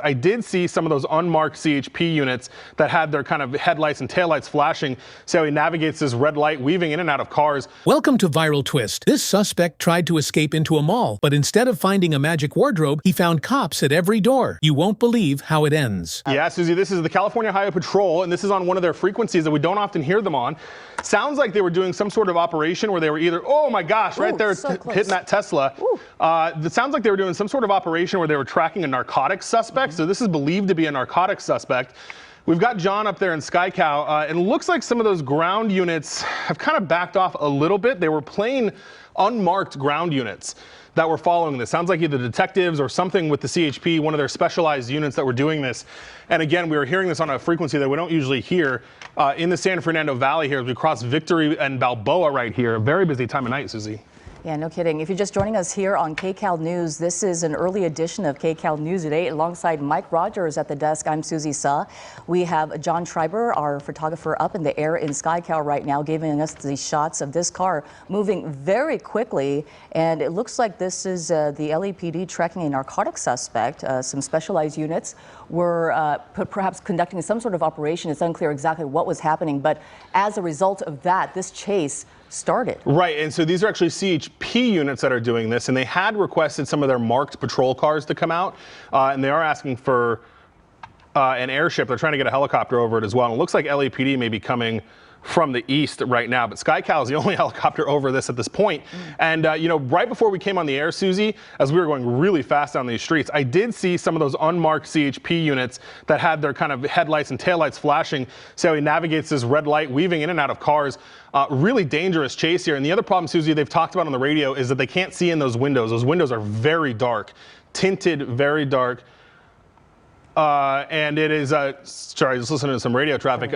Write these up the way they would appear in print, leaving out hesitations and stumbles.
I did see some of those unmarked CHP units that had their kind of headlights and taillights flashing. See how he navigates this red light, weaving in and out of cars. Welcome to Viral Twist. This suspect tried to escape into a mall, but instead of finding a magic wardrobe, he found cops at every door. You won't believe how it ends. Yeah, Susie, this is the California Highway Patrol, and this is on one of their frequencies that we don't often hear them on. Sounds like they were doing some sort of operation where they were either, oh my gosh, right there, so hitting that Tesla. It sounds like they were doing some sort of operation where they were tracking a narcotics suspect. So this is believed to be a narcotics suspect. We've got John up there in Sky Cow. It looks like some of those ground units have kind of backed off a little bit. They were plain unmarked ground units that were following this. Sounds like either detectives or something with the CHP, one of their specialized units that were doing this. And again, we were hearing this on a frequency that we don't usually hear in the San Fernando Valley here as we cross Victory and Balboa right here. A very busy time of night, Susie. Yeah, no kidding. If you're just joining us here on KCAL News, this is an early edition of KCAL News at 8 alongside Mike Rogers at the desk. I'm Susie Suh. We have John Schreiber, our photographer, up in the air in Sky Cow right now, giving us the shots of this car moving very quickly. And it looks like this is the LAPD tracking a narcotics suspect. Some specialized units were perhaps conducting some sort of operation. It's unclear exactly what was happening, but as a result of that, this chase started. Right, and so these are actually CHP units that are doing this, and they had requested some of their marked patrol cars to come out, and they are asking for an airship. They're trying to get a helicopter over it as well, and it looks like LAPD may be coming from the east right now, but Sky Cow is the only helicopter over this at this point. And you know, right before we came on the air, Susie, as we were going really fast down these streets, I did see some of those unmarked CHP units that had their kind of headlights and taillights flashing. See how he navigates this red light, weaving in and out of cars. Really dangerous chase here. And the other problem, Susie, they've talked about on the radio is that they can't see in those windows. Those windows are very dark, tinted, very dark. And it is, sorry, just listening to some radio traffic,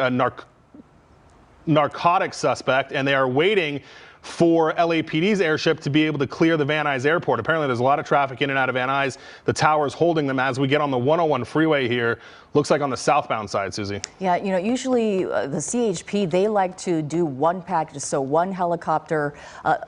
narcotics suspect, and they are waiting for LAPD's airship to be able to clear the Van Nuys Airport. Apparently there's a lot of traffic in and out of Van Nuys. The tower is holding them as we get on the 101 freeway here. Looks like on the southbound side, Susie. Yeah, you know, usually the CHP, they like to do one package, so one helicopter,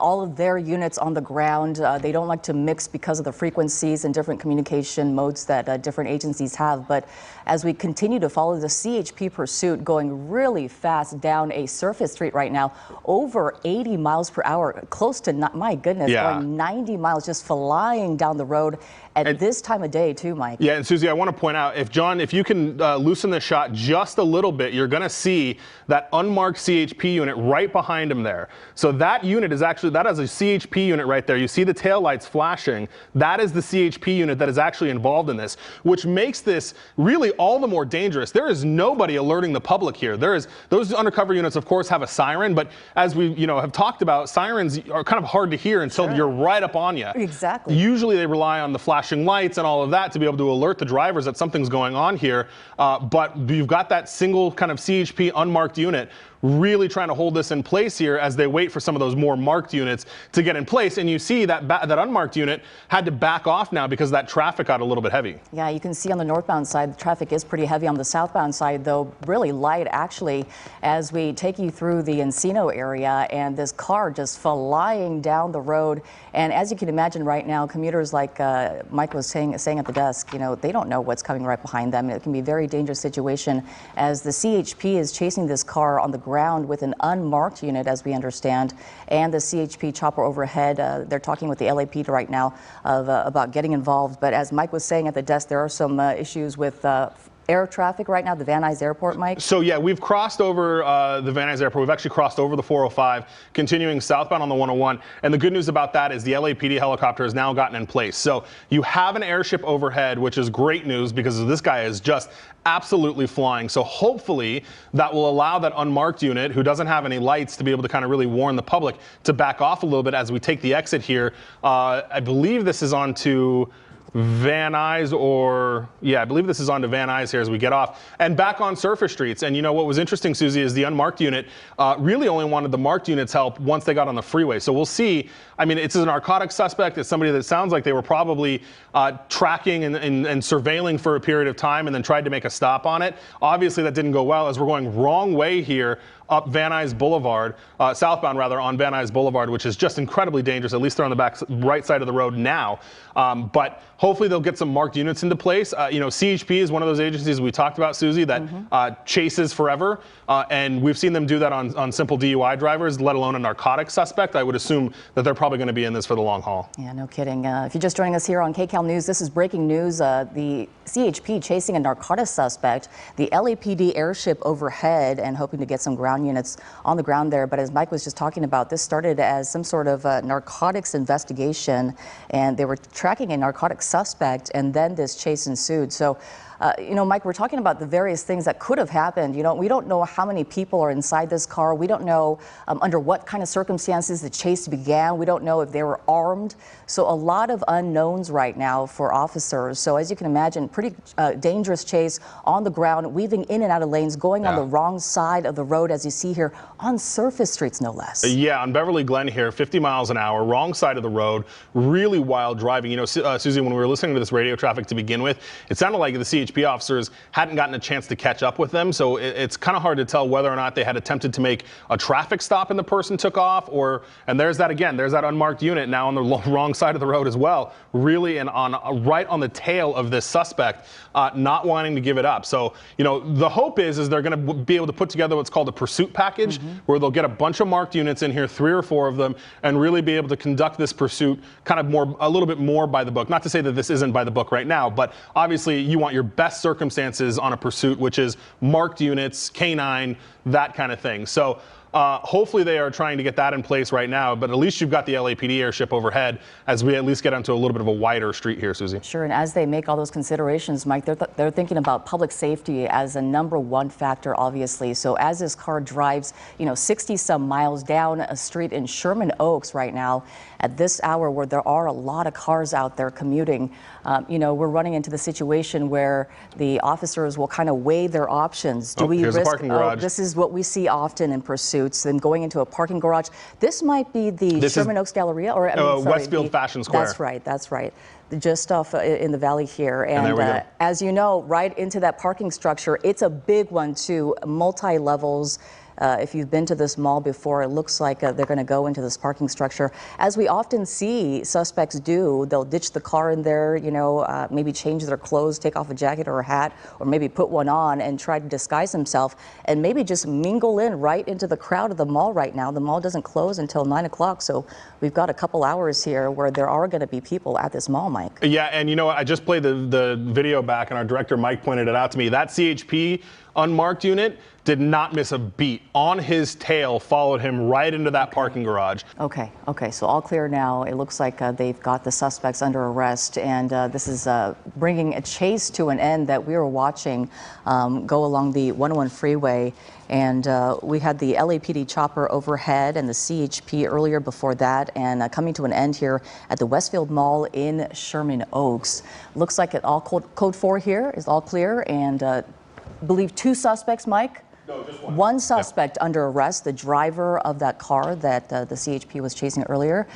all of their units on the ground. They don't like to mix because of the frequencies and different communication modes that different agencies have. But as we continue to follow the CHP pursuit going really fast down a surface street right now, over 80 miles per hour, close to, my goodness, going 90 miles, just flying down the road at this time of day too, Mike. Yeah, and Susie, I want to point out, if you can loosen the shot just a little bit, you're going to see that unmarked CHP unit right behind him there. So that unit is actually, that is a CHP unit right there. You see the taillights flashing. That is the CHP unit that is actually involved in this, which makes this really all the more dangerous. There is nobody alerting the public here. Those undercover units, of course, have a siren, but as we have talked about, sirens are kind of hard to hear until you're right up on you. Exactly. Usually they rely on the flashing lights and all of that to be able to alert the drivers that something's going on here. But you've got that single kind of CHP unmarked unit really trying to hold this in place here as they wait for some of those more marked units to get in place. And you see that that unmarked unit had to back off now because that traffic got a little bit heavy. Yeah, you can see on the northbound side, the traffic is pretty heavy. On the southbound side, though, really light actually, as we take you through the Encino area and this car just flying down the road. And as you can imagine right now, commuters, like Mike was saying at the desk, they don't know what's coming right behind them. It can be a very dangerous situation as the CHP is chasing this car on the ground with an unmarked unit, as we understand, and the CHP chopper overhead. They're talking with the LAPD right now about getting involved. But as Mike was saying at the desk, there are some issues with air traffic right now, the Van Nuys Airport, Mike? So yeah, we've crossed over the Van Nuys Airport. We've actually crossed over the 405, continuing southbound on the 101. And the good news about that is the LAPD helicopter has now gotten in place. So you have an airship overhead, which is great news because this guy is just absolutely flying. So hopefully that will allow that unmarked unit who doesn't have any lights to be able to kind of really warn the public to back off a little bit as we take the exit here. I believe this is onto Van Nuys, I believe this is onto Van Nuys here as we get off and back on surface streets. And what was interesting, Susie, is the unmarked unit really only wanted the marked units help once they got on the freeway. So we'll see. I mean, it's a narcotics suspect. It's somebody that sounds like they were probably tracking and surveilling for a period of time and then tried to make a stop on it. Obviously, that didn't go well as we're going wrong way here up Van Nuys Boulevard, southbound rather, on Van Nuys Boulevard, which is just incredibly dangerous. At least they're on the right side of the road now. But hopefully they'll get some marked units into place. CHP is one of those agencies we talked about, Susie, that chases forever. And we've seen them do that on simple DUI drivers, let alone a narcotics suspect. I would assume that they're probably going to be in this for the long haul. Yeah, no kidding. If you're just joining us here on KCAL News, this is breaking news. The CHP chasing a narcotics suspect, the LAPD airship overhead, and hoping to get some ground units on the ground there. But as Mike was just talking about, this started as some sort of narcotics investigation, and they were tracking a narcotics suspect, and then this chase ensued. So, Mike, we're talking about the various things that could have happened. We don't know how many people are inside this car. We don't know under what kind of circumstances the chase began. We don't know if they were armed. So a lot of unknowns right now for officers. So as you can imagine, pretty dangerous chase on the ground, weaving in and out of lanes, going on the wrong side of the road, as you see here, on surface streets, no less. Yeah, on Beverly Glen here, 50 miles an hour, wrong side of the road, really wild driving. Susie, when we were listening to this radio traffic to begin with, it sounded like the CHP officers hadn't gotten a chance to catch up with them, so it's kind of hard to tell whether or not they had attempted to make a traffic stop and the person took off, and there's that again, there's that unmarked unit now on the wrong side of the road as well, really, and right on the tail of this suspect, not wanting to give it up. So, the hope is they're going to be able to put together what's called a pursuit package, where they'll get a bunch of marked units in here, 3 or 4 of them, and really be able to conduct this pursuit kind of a little bit more by the book. Not to say that this isn't by the book right now, but obviously you want your best circumstances on a pursuit, which is marked units, K9, that kind of thing. So hopefully they are trying to get that in place right now, but at least you've got the LAPD airship overhead as we at least get onto a little bit of a wider street here, Susie. Sure, and as they make all those considerations, Mike, they're thinking about public safety as a #1 factor, obviously. So as this car drives, 60-some miles down a street in Sherman Oaks right now, at this hour where there are a lot of cars out there commuting, we're running into the situation where the officers will kind of weigh their options. Do we risk? A parking garage. This is what we see often in pursuits, them going into a parking garage. This might be the Sherman Oaks Galleria, or Westfield Fashion Square. That's right. Just off in the valley here. And there we go. as you know, right into that parking structure, it's a big one too, multi-levels. If you've been to this mall before, it looks like they're going to go into this parking structure. As we often see suspects do, they'll ditch the car in there, maybe change their clothes, take off a jacket or a hat, or maybe put one on and try to disguise himself, and maybe just mingle in right into the crowd of the mall right now. The mall doesn't close until 9 o'clock, so we've got a couple hours here where there are going to be people at this mall, Mike. Yeah, and you know what? I just played the video back, and our director, Mike, pointed it out to me. That CHP unmarked unit did not miss a beat. On his tail, followed him right into that parking garage. Okay, so all clear now. It looks like they've got the suspects under arrest, and this is bringing a chase to an end that we were watching go along the 101 freeway. And we had the LAPD chopper overhead and the CHP earlier before that, and coming to an end here at the Westfield Mall in Sherman Oaks. Looks like it all code 4 here is all clear, and believe 2 suspects, Mike? No, just one. One suspect under arrest, the driver of that car that the CHP was chasing earlier.